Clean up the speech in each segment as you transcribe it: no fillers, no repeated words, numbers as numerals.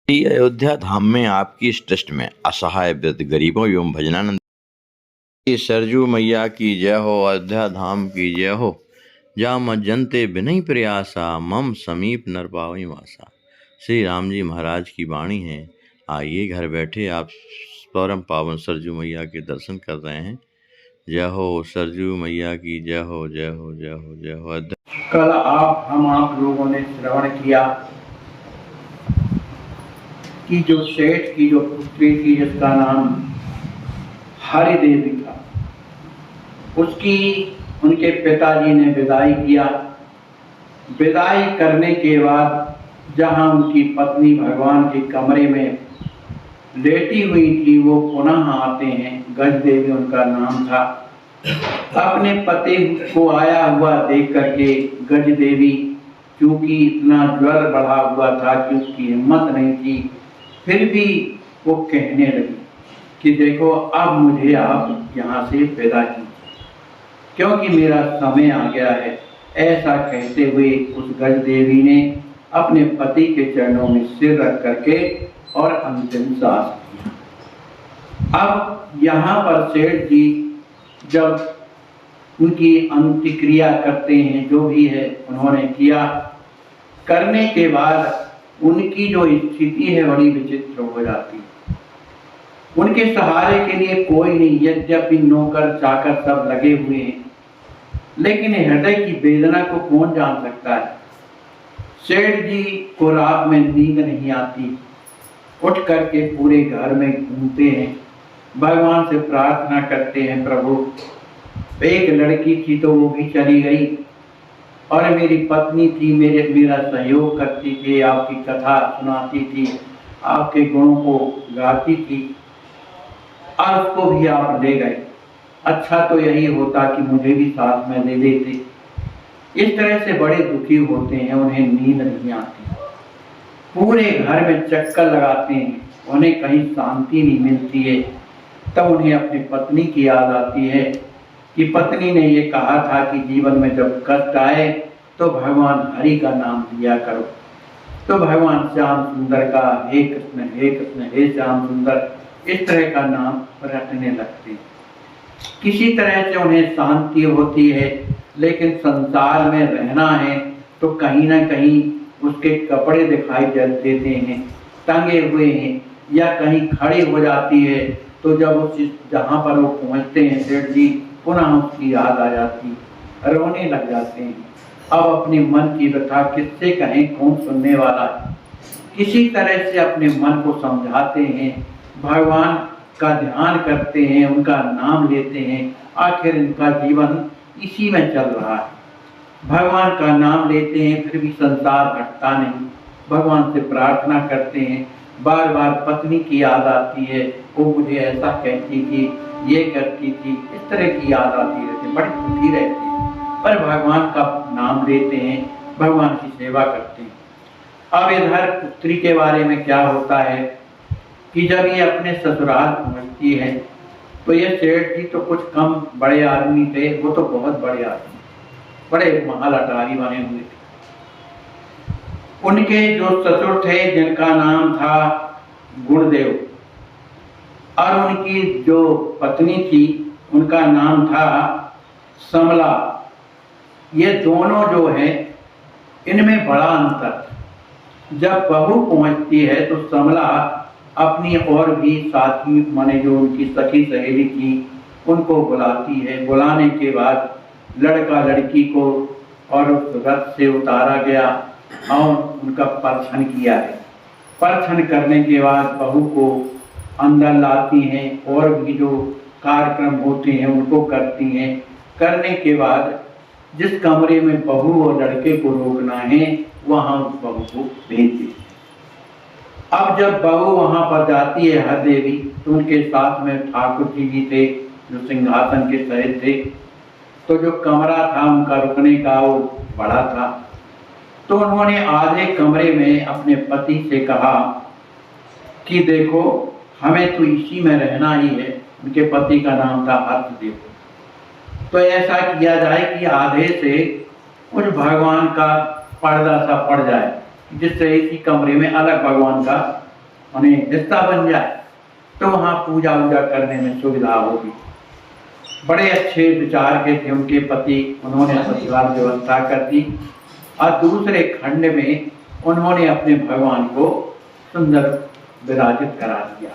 श्री अयोध्या धाम में आपकी इस ट्रस्ट में असहाय वृद्ध गरीबों एवं भजनानंद की सरजू मैया की जय हो। अयोध्या धाम की जय हो। जाम जनते विनय प्रयासा मम समीप नर पावई वासा। श्री राम जी महाराज की वाणी है। आइए घर बैठे आप परम पावन सरजू मैया के दर्शन कर रहे हैं। जय हो सरजू मैया की जय हो, जय हो, जय हो, जय हो। कल आप लोगों ने श्रवण किया कि जो सेठ की जो पुत्री थी जिसका नाम हरि देवी था, उसकी उनके पिताजी ने विदाई किया। विदाई करने के बाद जहां उनकी पत्नी भगवान के कमरे में लेटी हुई थी, वो पुनः आते हैं। गज देवी उनका नाम था। अपने पति को आया हुआ देख करके गज देवी, क्योंकि इतना ज्वर बढ़ा हुआ था कि उसकी हिम्मत नहीं थी, फिर भी वो कहने लगी कि देखो अब मुझे आप यहाँ से विदा कीजिए, क्योंकि मेरा समय आ गया है। ऐसा कहते हुए उस गज देवी ने अपने पति के चरणों में सिर रख करके और अंतिम सांस लिया। अब यहाँ पर सेठ जी जब उनकी अंत्यक्रिया करते हैं, जो भी है उन्होंने किया, करने के बाद उनकी जो स्थिति है बड़ी विचित्र हो जाती है। उनके सहारे के लिए कोई नहीं, यद्यपि नौकर चाकर सब लगे हुए हैं, लेकिन हृदय की वेदना को कौन जान सकता है। सेठ जी को रात में नींद नहीं आती, उठ करके पूरे घर में घूमते हैं, भगवान से प्रार्थना करते हैं, प्रभु एक लड़की थी तो वो भी चली गई, और मेरी पत्नी थी, मेरा सहयोग करती थी, आपकी कथा सुनाती थी, आपके गुणों को गाती थी, और उसको भी आप ले गए। अच्छा तो यही होता कि मुझे भी साथ में ले लेते। इस तरह से बड़े दुखी होते हैं, उन्हें नींद नहीं आती, पूरे घर में चक्कर लगाते हैं, उन्हें कहीं शांति नहीं मिलती है। तब उन्हें अपनी पत्नी की याद आती है कि पत्नी ने ये कहा था कि जीवन में जब कष्ट आए तो भगवान हरि का नाम लिया करो। तो भगवान श्याम सुंदर का हे कृष्ण हे कृष्ण हे श्याम सुंदर, इस तरह का नाम रटने लगते हैं। किसी तरह से उन्हें शांति होती है, लेकिन संसार में रहना है तो कहीं ना कहीं उसके कपड़े दिखाई देते हैं, टंगे हुए हैं, या कहीं खड़ी हो जाती है। तो जब उस जहाँ पर वो पहुँचते हैं सेठ जी, पुनः उसकी याद आ जाती, रोने लग जाते हैं। अब अपने मन की व्यथा किससे कहें, कौन सुनने वाला है। किसी तरह से अपने मन को समझाते हैं, भगवान का ध्यान करते हैं, उनका नाम लेते हैं। आखिर इनका जीवन इसी में चल रहा है, भगवान का नाम लेते हैं, फिर भी संसार हटता नहीं। भगवान से प्रार्थना करते हैं, बार बार पत्नी की याद आती है, वो मुझे ऐसा कहती थी, ये करती थी, इस तरह की याद आती रहती, बड़ी दुखी रहती है। पर भगवान का नाम लेते हैं, भगवान की सेवा करते हैं। अब इधर पुत्री के बारे में क्या होता है कि जब ये अपने ससुराल पहुंचती है तो ये सेठ जी तो कुछ कम बड़े आदमी थे, वो तो बहुत बड़े आदमी, बड़े महल अटारी बने हुए थे। उनके जो ससुर थे जिनका नाम था गुणदेव, और उनकी जो पत्नी थी उनका नाम था समला। ये दोनों जो है इनमें बड़ा अंतर। जब बहू पहुंचती है तो समला अपनी और भी साथी माने जो उनकी सखी सहेली थी उनको बुलाती है। बुलाने के बाद लड़का लड़की को और उस रथ से उतारा गया और उनका परछन किया है। परछन करने के बाद बहू को अंदर लाती हैं और भी जो कार्यक्रम होते हैं उनको करती हैं। करने के बाद जिस कमरे में बहू और लड़के को रोकना है वहां उस बहू को भेज देती। अब जब बहू वहां पर जाती है हर देवी, तो उनके साथ में ठाकुर जी भी थे जो सिंहासन के सहित थे। तो जो कमरा था उनका रुकने का वो बड़ा था, तो उन्होंने आधे कमरे में अपने पति से कहा कि देखो हमें तो इसी में रहना ही है। उनके पति का नाम था हर्षदेव। तो ऐसा किया जाए कि आधे से उस भगवान का पर्दा सा पड़ जाए, जिससे इसी कमरे में अलग भगवान का उन्हें हिस्सा बन जाए तो वहाँ पूजा वूजा करने में सुविधा होगी। बड़े अच्छे विचार के थे उनके पति, उन्होंने ससुराल व्यवस्था कर दी और दूसरे खंड में उन्होंने अपने भगवान को सुंदर विराजित करा दिया।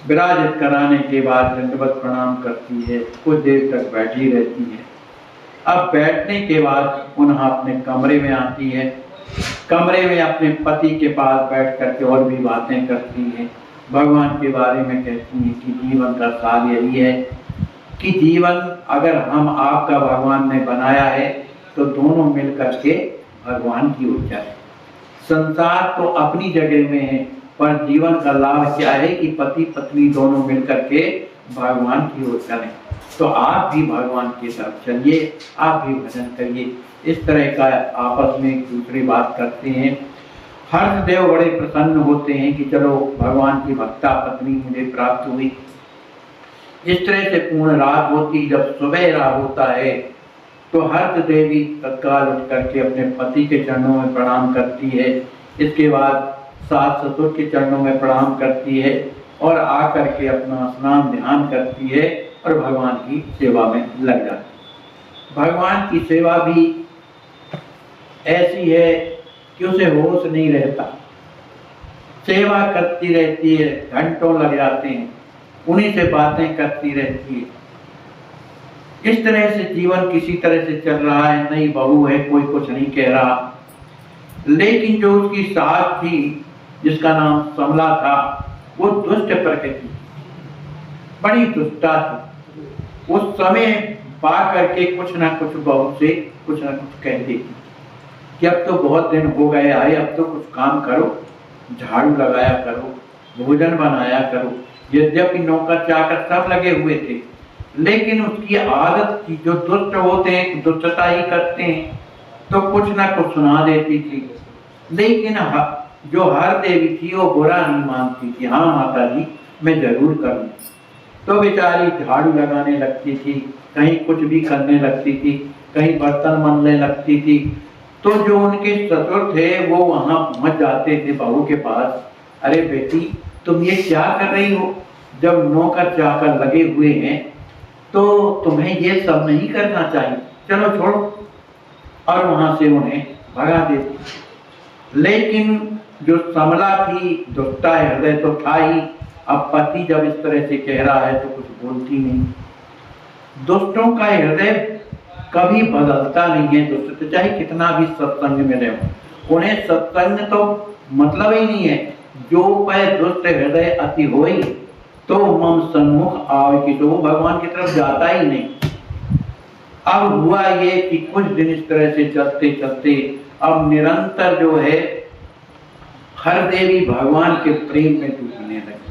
विराजित कराने के बाद दंडवत प्रणाम करती है, कुछ देर तक बैठी रहती है। अब बैठने के बाद पुनः अपने कमरे में आती है, कमरे में अपने पति के पास बैठ करके और भी बातें करती है, भगवान के बारे में कहती हैं कि जीवन का सार यही है कि जीवन अगर हम आपका भगवान ने बनाया है तो दोनों मिल करके भगवान की ओर जाए। संसार तो अपनी जगह में है, पर जीवन का लाभ क्या है कि पति पत्नी दोनों मिल करके भगवान की ओर चलें। तो आप भी भगवान की तरफ चलिए, आप भी भजन करिए। इस तरह का आपस में एक दूसरी बात करते हैं। हर्षदेव बड़े प्रसन्न होते हैं कि चलो भगवान की भक्ता पत्नी मुझे प्राप्त हुई। इस तरह से पूर्ण रात होती, जब सुबह रात होता है तो हर्ष देवी तत्काल उठ करके अपने पति के चरणों में प्रणाम करती है। इसके बाद सास ससुर के चरणों में प्रणाम करती है और आकर के अपना स्नान ध्यान करती है और भगवान की सेवा में लग जाती है। भगवान की सेवा भी ऐसी है कि उसे होश नहीं रहता, सेवा करती रहती है, घंटों लग जाते हैं, उन्हीं से बातें करती रहती है। इस तरह से जीवन किसी तरह से चल रहा है। नई बहू है, कोई कुछ नहीं कह रहा, लेकिन जो उसकी सास थी जिसका नाम समला था, वो दुष्ट प्रकृति, बड़ी दुष्टा थी। उस समय पा करके कुछ ना कुछ बहू से कुछ ना कुछ कह देती कि अब तो बहुत दिन हो गए आए, अब तो कुछ काम करो, झाड़ू लगाया करो, भोजन बनाया करो। यद्यपि नौकर चाकर सब लगे हुए थे, लेकिन उसकी आदत थी, जो दुष्ट होते हैं दुष्टता ही करते हैं, तो कुछ ना कुछ सुना देती थी। लेकिन जो हर देवी थी वो बुरा नहीं मानती थी, हाँ माता जी मैं जरूर करूँ। तो बेचारी झाड़ू लगाने लगती थी, कहीं कुछ भी करने लगती थी, कहीं बर्तन मलने लगती थी। तो जो उनके ससुर थे वो वहां पहुंच जाते थे बहू के पास, अरे बेटी तुम ये क्या कर रही हो, जब नौकर चाकर लगे हुए हैं तो तुम्हें ये सब नहीं करना चाहिए, चलो छोड़ो, और वहां से उन्हें भगा देती। लेकिन जो समला थी, दुष्टा हृदय तो था ही, अब पति जब इस तरह से कह रहा है तो कुछ बोलती नहीं। दुष्टों का हृदय कभी बदलता नहीं है, दुष्ट चाहे कितना भी सत्संग में रहे, उन्हें सत्संग तो मतलब ही नहीं है। जो पै दुष्ट हृदय अति होई तो मम सन्मुख आवे कि तो भगवान की तरफ जाता ही नहीं। अब हुआ ये कि कुछ दिन इस तरह से चलते चलते अब निरंतर जो है हर देवी भगवान के प्रेम में डूबने लगी।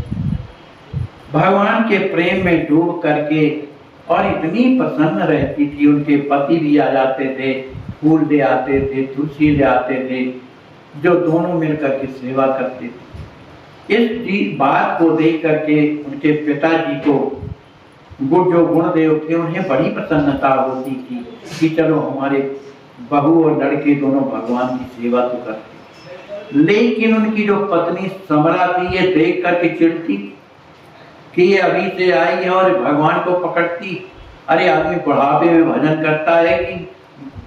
भगवान के प्रेम में डूब करके और इतनी प्रसन्न रहती थी, उनके पति भी आ जाते थे, फूल ले आते थे, तुलसी ले आते थे, जो दोनों मिलकर के सेवा करते थे। इस बात को देख करके उनके पिताजी को जो गुणदेव थे उन्हें बड़ी प्रसन्नता होती थी कि चलो हमारे बहू और लड़के दोनों भगवान की सेवा तो करते। लेकिन उनकी जो पत्नी समरा थी ये देख करके चिढ़ती कि ये अभी से आई है और भगवान को पकड़ती। अरे आदमी बुढ़ापे में भजन करता है कि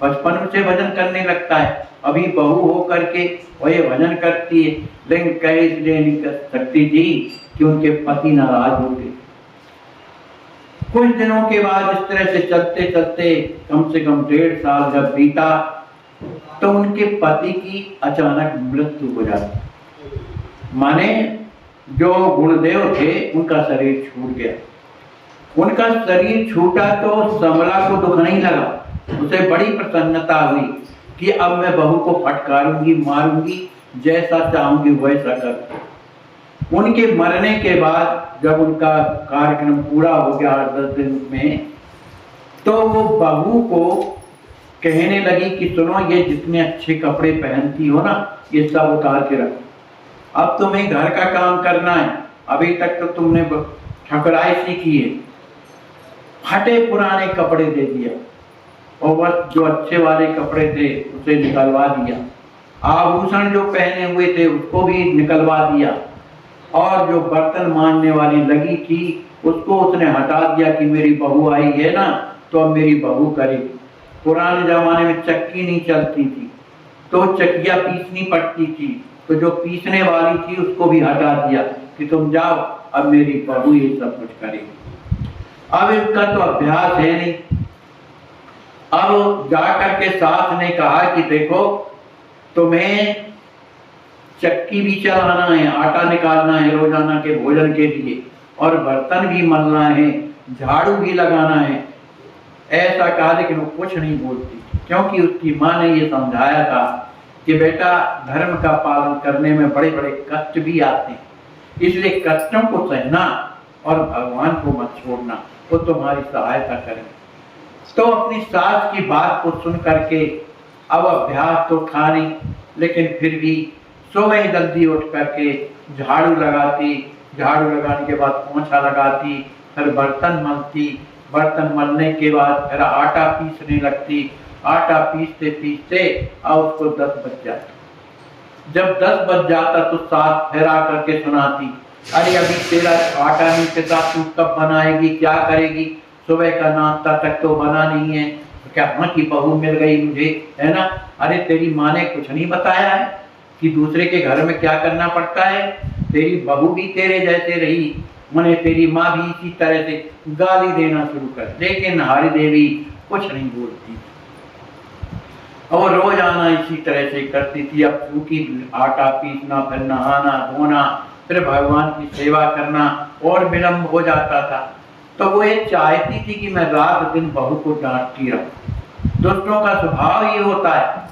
बचपन से भजन करने लगता है, अभी बहू हो करके और ये भजन करती है। लेकिन कह इसलिए नहीं कर सकती थी कि उनके पति नाराज होते। कुछ दिनों के बाद इस तरह से चलते चलते कम से कम 1.5 साल जब बीता तो उनके पति की अचानक मृत्यु हो जाती। माने जो गुणदेव थे उनका शरीर छूट गया। उनका शरीर छूटा तो समला को दुख नहीं लगा, उसे बड़ी प्रसन्नता हुई कि अब मैं बहू को फटकारूंगी, मारूंगी, जैसा चाहूंगी वैसा कर। उनके मरने के बाद जब उनका कार्यक्रम पूरा हो गया 8-10 दिन में, तो वो बहू को कहने लगी कि सुनो ये जितने अच्छे कपड़े पहनती हो ना ये सब उतार के रखो, अब तुम्हें घर का काम करना है, अभी तक तो तुमने ठकुराई सीखी है। फटे पुराने कपड़े दे दिया और बस जो अच्छे वाले कपड़े थे उसे निकलवा दिया, आभूषण जो पहने हुए थे उसको भी निकलवा दिया। और जो बर्तन मांजने वाली लगी थी उसको उसने हटा दिया कि मेरी बहू आई है ना, तो अब मेरी बहू करेगी। पुराने जमाने में चक्की नहीं चलती थी तो चक्कियाँ पीसनी पड़ती थी, तो जो पीसने वाली थी उसको भी हटा दिया कि तुम जाओ, अब मेरी बहू ये सब कुछ करेगी। अब इसका तो अभ्यास है नहीं। अब जाकर के सास ने कहा कि देखो तुम्हें चक्की भी चलाना है, आटा निकालना है रोजाना के भोजन के लिए, और बर्तन भी मलना है, झाड़ू भी लगाना है। ऐसा कहा, लेकिन वो कुछ नहीं बोलती, क्योंकि उसकी माँ ने ये समझाया था कि बेटा धर्म का पालन करने में बड़े बड़े कष्ट भी आते हैं, इसलिए कष्टों को सहना और भगवान को मत छोड़ना, वो तुम्हारी सहायता करें। तो अपनी सास की बात को सुन करके अब अभ्यास तो था नहीं, लेकिन फिर भी सुबह जल्दी उठ करके झाड़ू लगाती, झाड़ू लगाने के बाद पोंछा लगाती, फिर बर्तन मलती, बर्तन मलने के बाद फिर आटा पीसने लगती, आटा पीसते पीसते और उसको 10 बज जाता। जब 10 बज जाता तो सास फिर आकर के सुनाती, अरे अभी तेरा आटा नहीं पिसा, तू कब बनाएगी, क्या करेगी, सुबह का नाश्ता तक तो बना नहीं है। तो क्या माँ की बहू मिल गई मुझे, है ना। अरे तेरी माँ ने कुछ नहीं बताया है कि दूसरे के घर में क्या करना पड़ता है, तेरी बहू भी तेरे जैसे रही, मैंने तेरी माँ भी इसी तरह से गाली देना शुरू कर। लेकिन हरि देवी कुछ नहीं बोलती और रोजाना इसी तरह से करती थी। अब क्योंकि आटा पीसना, फिर नहाना धोना, फिर भगवान की सेवा करना और विलम्ब हो जाता था, तो वो ये चाहती थी कि मैं रात दिन बहू को डांटती रहूं। दुष्टों का स्वभाव ये होता है।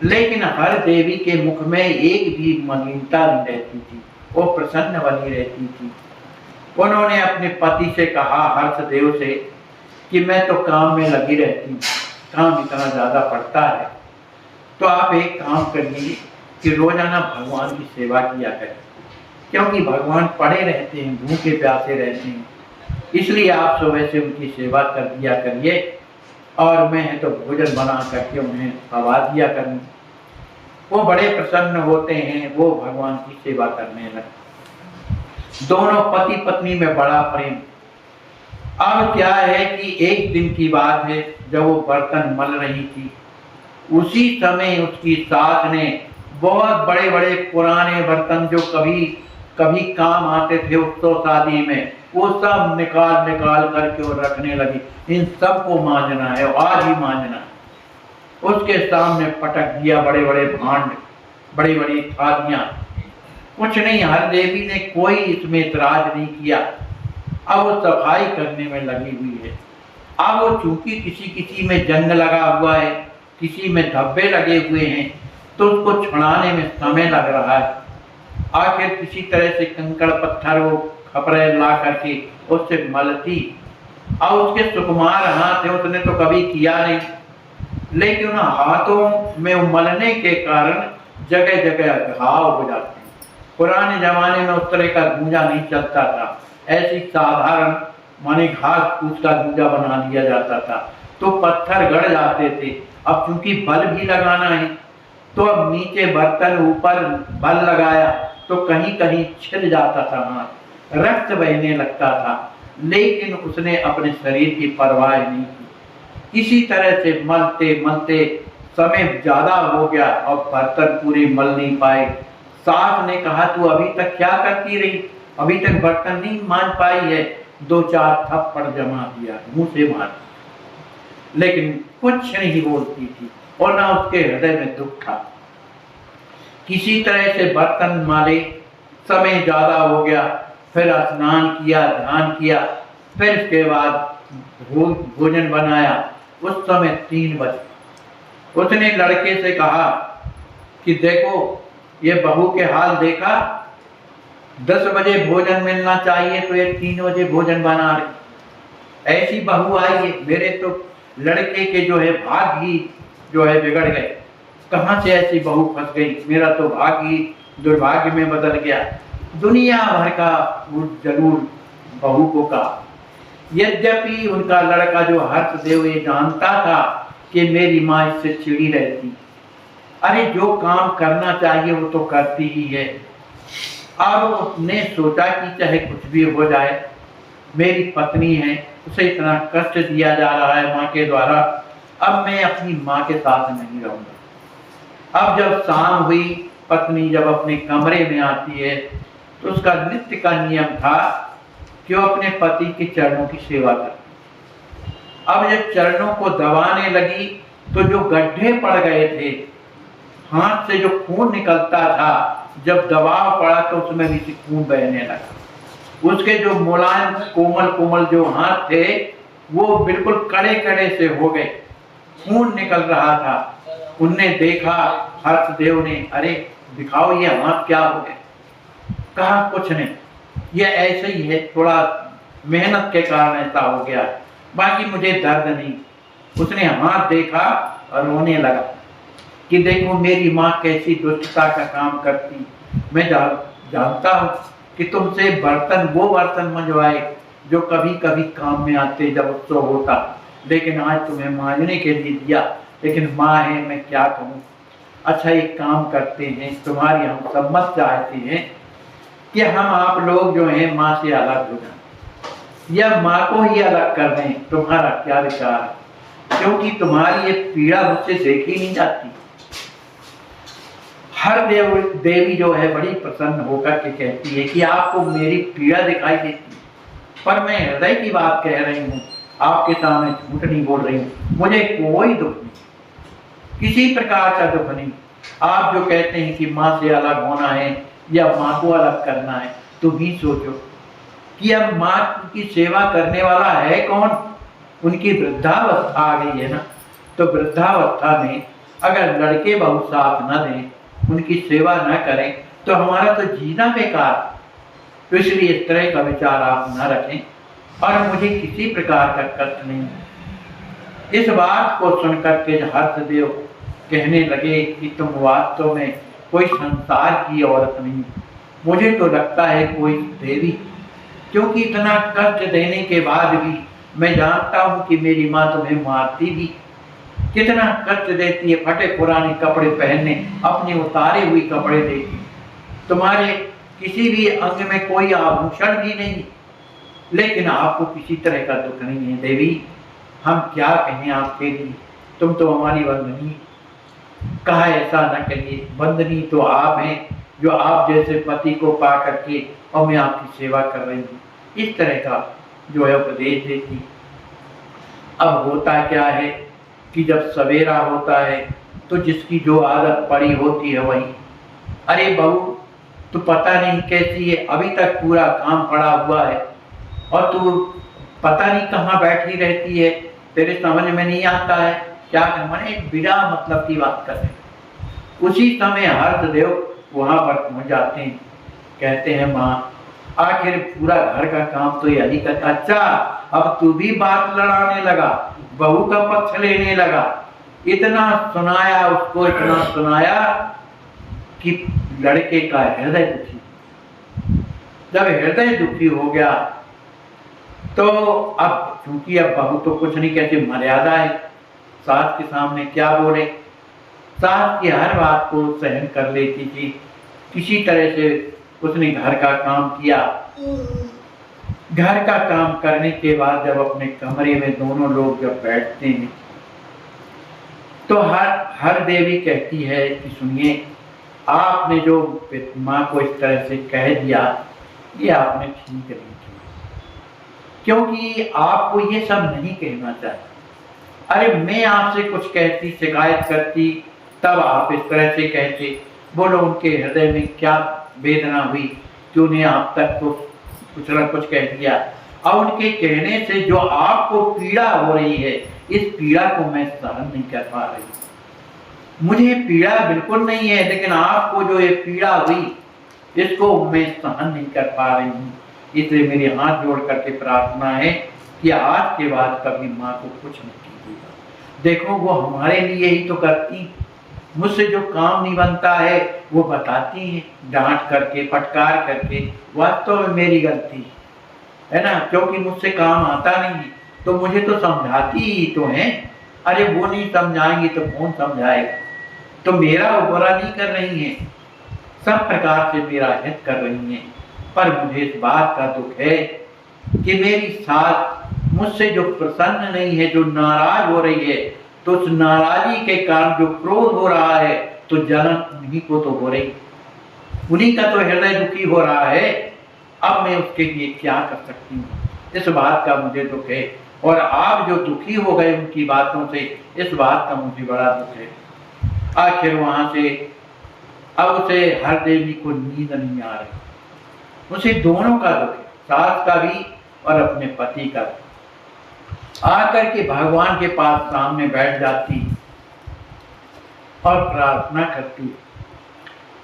लेकिन हर देवी के मुख में एक भी मलिनता नहीं रहती थी, वो प्रसन्न बनी रहती थी। उन्होंने अपने पति से कहा, हर्षदेव से, कि मैं तो काम में लगी रहती हूँ, काम इतना ज्यादा पड़ता है, तो आप एक काम करिए कि रोजाना भगवान की सेवा किया करें, क्योंकि भगवान पड़े रहते हैं, भूखे प्यासे रहते हैं, इसलिए आप सुबह से उनकी सेवा कर दिया करिए और मैं तो भोजन बना करके उन्हें खवा दिया करूँ। वो बड़े प्रसन्न होते हैं, वो भगवान की सेवा करने लगे। दोनों पति पत्नी में बड़ा प्रेम। अब क्या है कि एक दिन की बात है, जब वो बर्तन मल रही थी, उसी समय उसकी सास ने बहुत बड़े बड़े पुराने बर्तन जो कभी कभी काम आते थे उत्सव शादी में, वो सब निकाल निकाल करके वो रखने लगी। इन सबको मांजना है, आज ही मांजना है। उसके सामने पटक दिया बड़े बड़े भांड, बड़ी बड़ी थालियां। कुछ नहीं, हर देवी ने कोई इसमें इतराज नहीं किया। अब वो सफाई करने में लगी हुई है। अब वो चूंकि किसी किसी में जंग लगा हुआ है, किसी में धब्बे लगे हुए हैं, तो उसको छुड़ाने में समय लग रहा है। आखिर किसी तरह से कंकड़ पत्थर वो खपरे ला करके उससे मलती, और उसके सुकुमार हाथ है, उसने तो कभी किया नहीं, लेकिन उन हाथों में मलने के कारण जगह जगह घाव हो जाते हैं। पुराने जमाने में उस तरह का गूंजा नहीं चलता था, ऐसी साधारण माने घास फूस का गूंजा बना दिया जाता था, तो पत्थर गड़ जाते थे। अब चूंकि बल भी लगाना है, तो अब नीचे बर्तन, ऊपर बल लगाया तो कहीं कहीं छिल जाता था हाथ, रक्त बहने लगता था, लेकिन उसने अपने शरीर की परवाह नहीं की। इसी तरह से मलते मलते समय ज्यादा हो गया और बर्तन पूरे मल नहीं पाए। सास ने कहा, तू अभी तक क्या करती रही, अभी तक बर्तन नहीं मान पाई है। 2-4 थप्पड़ जमा दिया, मुंह से मार, लेकिन कुछ नहीं बोलती थी और ना उसके हृदय में दुख था। किसी तरह से बर्तन माले, समय ज्यादा हो गया, फिर स्नान किया, ध्यान किया, फिर इसके बाद भोजन बनाया। उस समय 3 बजे उसने लड़के से कहा कि देखो ये बहू के हाल देखा, 10 बजे भोजन मिलना चाहिए तो ये 3 बजे भोजन बना रही। ऐसी बहू आई है, मेरे तो लड़के के जो है भाग्य ही जो है बिगड़ गए। कहाँ से ऐसी बहू फंस गई, मेरा तो भाग्य ही दुर्भाग्य में बदल गया। दुनिया भर का जरूर बहू को कहा। यद्यपि उनका लड़का जो हर्षदेव ये जानता था कि मेरी माँ इससे चिड़ी रहती, अरे जो काम करना चाहिए वो तो करती ही है। अब उसने सोचा कि चाहे कुछ भी हो जाए, मेरी पत्नी है, उसे इतना कष्ट दिया जा रहा है माँ के द्वारा, अब मैं अपनी माँ के साथ नहीं रहूंगा। अब जब शाम हुई, पत्नी जब अपने कमरे में आती है तो उसका नित्य का नियम था कि वो अपने पति के चरणों की सेवा करती। अब जब चरणों को दबाने लगी तो जो गड्ढे पड़ गए थे, हाथ से जो खून निकलता था, जब दबाव पड़ा तो उसमें भी खून बहने लगा। उसके जो मुलायम कोमल कोमल जो हाथ थे वो बिल्कुल कड़े कड़े से हो गए, खून निकल रहा था। उनने देखा, हर्षदेव ने, अरे दिखाओ ये हाथ क्या हो गए। कहा कुछ नहीं, ये ऐसे ही है, थोड़ा मेहनत के कारण ऐसा हो गया, बाकी मुझे दर्द नहीं। उसने हाथ देखा और रोने लगा कि देखो मेरी माँ कैसी दुष्टता का काम करती। मैं जानता हूँ कि तुमसे वो बर्तन मंजवाए जो कभी कभी काम में आते जब उत्सव होता, लेकिन आज तुम्हें मांजने के लिए दिया, लेकिन माँ है, मैं क्या कहूँ। अच्छा एक काम करते हैं, तुम्हारी हम सम्मत चाहते हैं कि हम आप लोग जो हैं माँ से अलग हो जाएं या माँ को ही अलग कर दें। तुम्हारा क्या विचार है? क्योंकि तुम्हारी ये पीड़ा मुझसे देखी नहीं जाती। हर देवी जो है बड़ी प्रसन्न होकर के कहती है कि आपको मेरी पीड़ा दिखाई देती, पर मैं हृदय की बात कह रही हूँ, आपके सामने झूठ नहीं बोल रही हूँ। मुझे कोई दुख नहीं, किसी प्रकार का दुख नहीं। आप जो कहते हैं कि माँ से अलग होना है या माँ को अलग करना है, तो भी सोचो कि अब माँ की सेवा करने वाला है कौन? उनकी वृद्धावस्था आ गई है ना, तो वृद्धावस्था में अगर लड़के बहू साथ न दें, उनकी सेवा न करें, तो हमारा तो जीना बेकार। तो इसलिए इस तरह का विचार आप न रखें और मुझे किसी प्रकार का कष्ट नहीं। इस बात को सुनकर के हर्षदेव कहने लगे कि तुम वास्तव में कोई संसार की औरत नहीं, मुझे तो लगता है कोई देवी, क्योंकि इतना कष्ट देने के बाद भी मैं जानता हूँ कि मेरी माँ तुम्हें मारती भी, कितना कष्ट देती है, फटे पुराने कपड़े पहनने, अपने उतारे हुए कपड़े देती, तुम्हारे किसी भी अंग में कोई आभूषण भी नहीं, लेकिन आपको किसी तरह का दुख नहीं है। देवी हम क्या कहें आपके लिए, तुम तो हमारी वंदनी। कहा ऐसा न कहिए, वंदनी तो आप हैं जो आप जैसे पति को पा करके और मैं आपकी सेवा कर रही हूँ, इस तरह का जो है उपदेश देती। अब होता क्या है कि जब सवेरा होता है तो जिसकी जो आदत पड़ी होती है वही, अरे बहू तू पता नहीं कैसी है, अभी तक पूरा काम पड़ा हुआ है और तू पता नहीं कहाँ बैठी रहती है, तेरे समझ में नहीं आता है क्या कर, मैंने बिना मतलब की बात कर रहे। उसी समय हर्षदेव वहां पर पहुंच जाते हैं, कहते हैं माँ आखिर पूरा घर का काम तो यही करता। अच्छा अब तू भी बात लड़ाने लगा, बहू का पक्ष लेने लगा। इतना सुनाया उसको, इतना सुनाया कि लड़के का हृदय दुखी। जब हृदय दुखी हो गया तो अब चूंकि अब बहू तो कुछ नहीं कहती, मर्यादा है, सास के सामने क्या बोले। सास की हर बात को सहन कर लेती थी। किसी तरह से उसने घर का काम किया। घर का काम करने के बाद जब अपने कमरे में दोनों लोग जब बैठते हैं तो हर देवी कहती है कि सुनिए, आपने जो माँ को इस तरह से कह दिया ये आपने ठीक नहीं किया, क्योंकि आपको ये सब नहीं कहना चाहिए। अरे मैं आपसे कुछ कहती, शिकायत करती, तब आप इस तरह से कहते। बोलो उनके हृदय में क्या वेदना हुई कि उन्हें आप तक तो कुछ न कुछ कह दिया, और उनके कहने से जो आपको पीड़ा हो रही है, इस पीड़ा को मैं सहन नहीं कर पा रही। मुझे पीड़ा बिल्कुल नहीं है, लेकिन आपको जो ये पीड़ा हुई इसको मैं सहन नहीं कर पा रही हूँ। इसलिए मेरे हाथ जोड़ करके प्रार्थना है कि आज के बाद कभी माँ को कुछ नहीं कीजिएगा। देखो वो हमारे लिए ही तो करती, मुझसे जो काम नहीं बनता है वो बताती हैं, डांट करके, फटकार करके। वास्तव में मेरी गलती है ना, क्योंकि मुझसे काम आता नहीं, तो मुझे तो समझाती ही तो हैं। अरे वो नहीं समझाएंगी तो कौन समझाएगा। तो मेरा वो बुरा नहीं कर रही है, सब प्रकार से मेरा हित कर रही हैं, पर मुझे इस बात का दुख है कि मेरी सास मुझसे जो प्रसन्न नहीं है, जो नाराज हो रही है, तो उस नाराजी के कारण जो क्रोध हो रहा है, तो जलन उन्हीं को तो हो रही, उन्हीं का तो हृदय दुखी हो रहा है। अब मैं उसके लिए क्या कर सकती हूँ, इस बात का मुझे दुख है। और आप जो दुखी हो गए उनकी बातों से, इस बात का मुझे बड़ा दुख है। आखिर वहां से अब उसे हर देवी को नींद नहीं आ रही, उसे दोनों का दुख है, सास का भी और अपने पति का भी। आकर के भगवान के पास सामने बैठ जाती और प्रार्थना करती,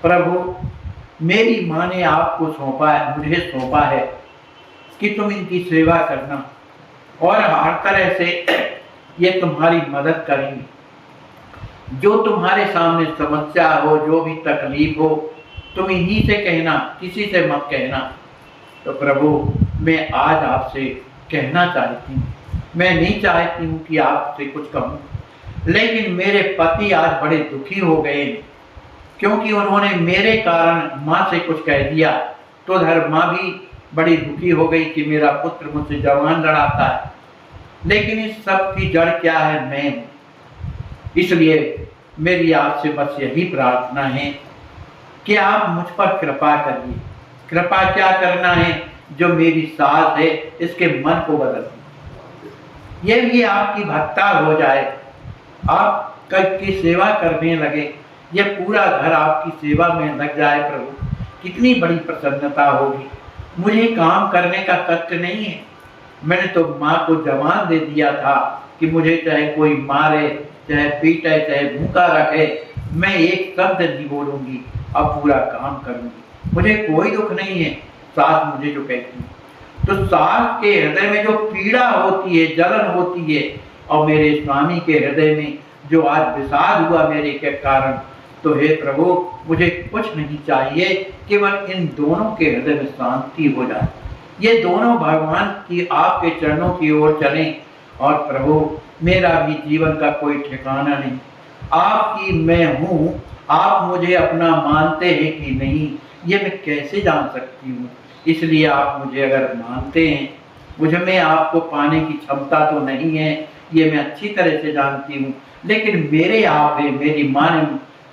प्रभु मेरी माँ ने आपको सौंपा है, मुझे सौंपा है कि तुम इनकी सेवा करना, और हर तरह से ये तुम्हारी मदद करेंगे। जो तुम्हारे सामने समस्या हो, जो भी तकलीफ हो, तुम इन्हीं से कहना, किसी से मत कहना। तो प्रभु मैं आज आपसे कहना चाहती हूँ, मैं नहीं चाहती हूँ कि आपसे कुछ कहूँ, लेकिन मेरे पति आज बड़े दुखी हो गए, क्योंकि उन्होंने मेरे कारण माँ से कुछ कह दिया। तो उधर माँ भी बड़ी दुखी हो गई कि मेरा पुत्र मुझसे जवान लड़ाता है, लेकिन इस सब की जड़ क्या है, मैं हूँ। इसलिए मेरी आपसे बस यही प्रार्थना है कि आप मुझ पर कृपा करिए। कृपा क्या करना है, जो मेरी सास है इसके मन को बदल दीजिए, ये भी आपकी भक्ता हो जाए, आप की सेवा करने लगे, ये पूरा घर आपकी सेवा में लग जाए। प्रभु कितनी बड़ी प्रसन्नता होगी। मुझे काम करने का कष्ट नहीं है, मैंने तो माँ को जवान दे दिया था कि मुझे चाहे कोई मारे, चाहे पीटे, चाहे भूखा रखे, मैं एक शब्द नहीं बोलूंगी, अब पूरा काम करूंगी, मुझे कोई दुख नहीं है। सास मुझे जो कहती है, तो सास के हृदय में जो पीड़ा होती है, जलन होती है, और मेरे स्वामी के हृदय में जो आज विषाद हुआ मेरे के कारण, तो हे प्रभु मुझे कुछ नहीं चाहिए, केवल इन दोनों के हृदय में शांति हो जाए, ये दोनों भगवान की आपके चरणों की ओर चलें। और प्रभु मेरा भी जीवन का कोई ठिकाना नहीं, आपकी मैं हूँ, आप मुझे अपना मानते हैं कि नहीं, ये मैं कैसे जान सकती हूँ। इसलिए आप मुझे अगर मानते हैं, मुझ में आपको पाने की क्षमता तो नहीं है, ये मैं अच्छी तरह से जानती हूँ, लेकिन मेरे आप है, मेरी माँ ने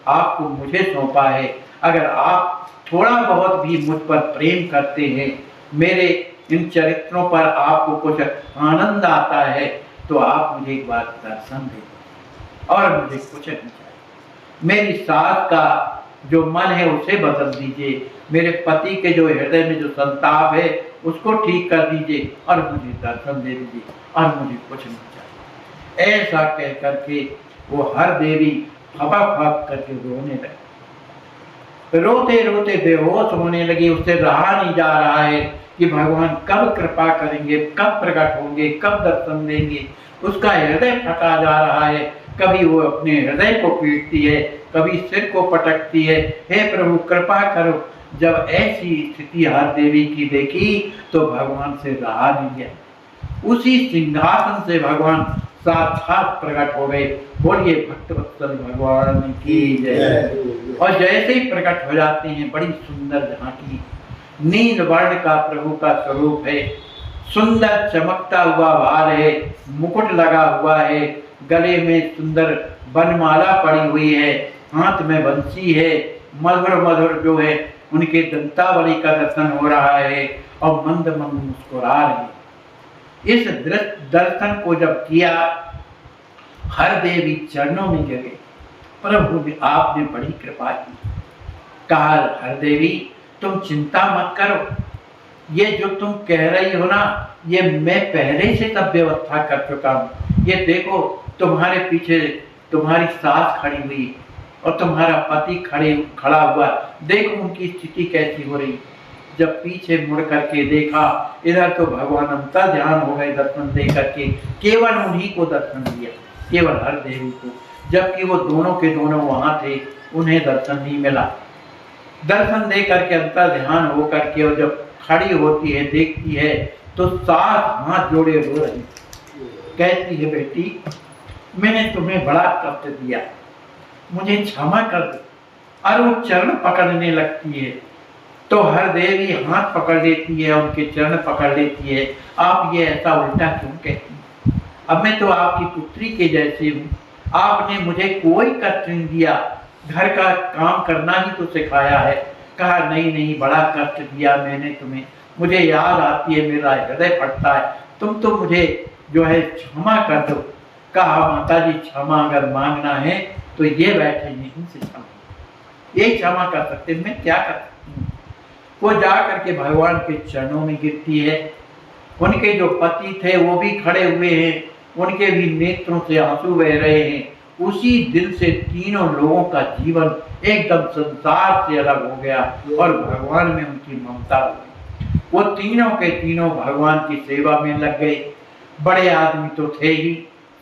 आपको मुझे सौंपा है। अगर आप थोड़ा बहुत भी मुझ पर प्रेम करते हैं, मेरे इन चरित्रों पर आपको कुछ आनंद आता है, तो आप मुझे एक बार दर्शन दें, और मुझे कुछ नहीं चाहिए। मेरी सास का जो मन है उसे बदल दीजिए, मेरे पति के जो हृदय में जो संताप है उसको ठीक कर दीजिए, और मुझे दर्शन दे दीजिए, और मुझे कुछ नहीं चाहिए। ऐसा कह करके वो हर देवी फपक करके रोने लगी, रोते रोते बेहोश होने लगी। उससे रहा नहीं जा रहा है कि भगवान कब कृपा करेंगे, कब प्रकट होंगे, कब दर्शन देंगे। उसका हृदय फटा जा रहा है, कभी वो अपने हृदय को पीटती है, कभी सिर को पटकती है, हे प्रभु कृपा करो। जब ऐसी स्थिति हर देवी की देखी तो भगवान से रहा नहीं गया, उसी सिंहासन से भगवान साक्षात प्रकट हो गए। बोलिए भक्तवत्सल भगवान की जय। और जैसे ही प्रकट हो जाते हैं, बड़ी सुंदर झांकी, नील वर्ण का प्रभु का स्वरूप है, सुंदर चमकता हुआ भार है, मुकुट लगा हुआ है, गले में सुंदर बनमाला पड़ी हुई है, हाथ में बंसी है, मधुर मधुर जो है उनके दंतावली का दर्शन हो रहा है, और मंद मंद मुस्कुरा रहे हैं। इस दर्शन को जब किया, हर देवी चरणों में गिर गई, प्रभु आपने बड़ी कृपा की। कहा हर देवी तुम चिंता मत करो, ये जो तुम कह रही हो ना, ये मैं पहले से सब व्यवस्था कर चुका हूँ। ये देखो तुम्हारे पीछे तुम्हारी सास खड़ी हुई और तुम्हारा पति खड़ा हुआ, देखो उनकी स्थिति कैसी हो रही। जब पीछे मुड़ करके देखा, इधर तो भगवान अंतर ध्यान हो गए दर्शन दे करके, केवल उन्हीं को दर्शन दिया, केवल हर देवी को, जबकि वो दोनों के दोनों वहां थे, उन्हें दर्शन नहीं मिला। दर्शन दे करके अंतर ध्यान हो करके, और जब खड़ी होती है देखती है, तो साथ हाथ जोड़े रो रही, कहती है बेटी मैंने तुम्हें बड़ा कष्ट दिया, मुझे क्षमा कर दो, और वो चरण पकड़ने लगती है तो हर देवी हाथ पकड़ लेती है, उनके चरण पकड़ लेती है। आप ये ऐसा उल्टा क्यों कहती हैं? अब मैं तो आपकी पुत्री के जैसे हूँ, आपने मुझे कोई कष्ट नहीं दिया, घर का काम करना ही तो सिखाया है। कहा नहीं नहीं, बड़ा कष्ट दिया मैंने तुम्हें, मुझे याद आती है, मेरा हृदय फटता है, तुम तो मुझे जो है क्षमा कर दो। कहा माता जी क्षमा अगर मांगना है तो ये बैठे यहीं से क्षमा, ये क्षमा कर सकते, मैं क्या कर सकती हूँ। वो जा करके भगवान के चरणों में गिरती है। उनके जो पति थे वो भी खड़े हुए हैं, उनके भी नेत्रों से आंसू बह रहे हैं। उसी दिन से तीनों लोगों का जीवन एकदम संसार से अलग हो गया और भगवान में उनकी ममता हो गई। वो तीनों के तीनों भगवान की सेवा में लग गए। बड़े आदमी तो थे ही,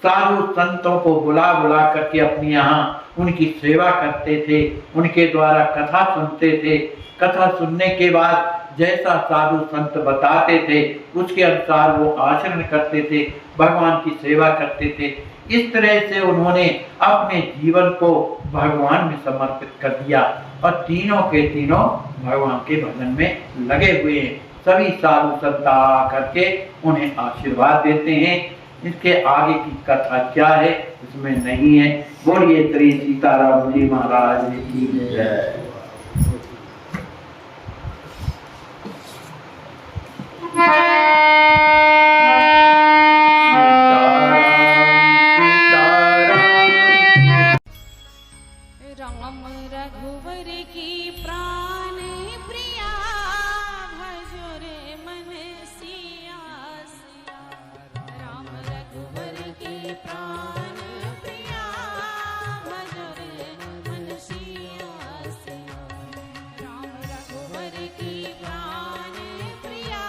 साधु संतों को बुला बुला करके अपने यहाँ उनकी सेवा करते थे, उनके द्वारा कथा सुनते थे। कथा सुनने के बाद जैसा साधु संत बताते थे उसके अनुसार वो आचरण करते थे, भगवान की सेवा करते थे। इस तरह से उन्होंने अपने जीवन को भगवान में समर्पित कर दिया और तीनों के तीनों भगवान के भजन में लगे हुए हैं। सभी साधु संत करके उन्हें आशीर्वाद देते हैं। इसके आगे की कथा क्या है इसमें नहीं है। बोलिए श्री सीताराम जी महाराज की जय।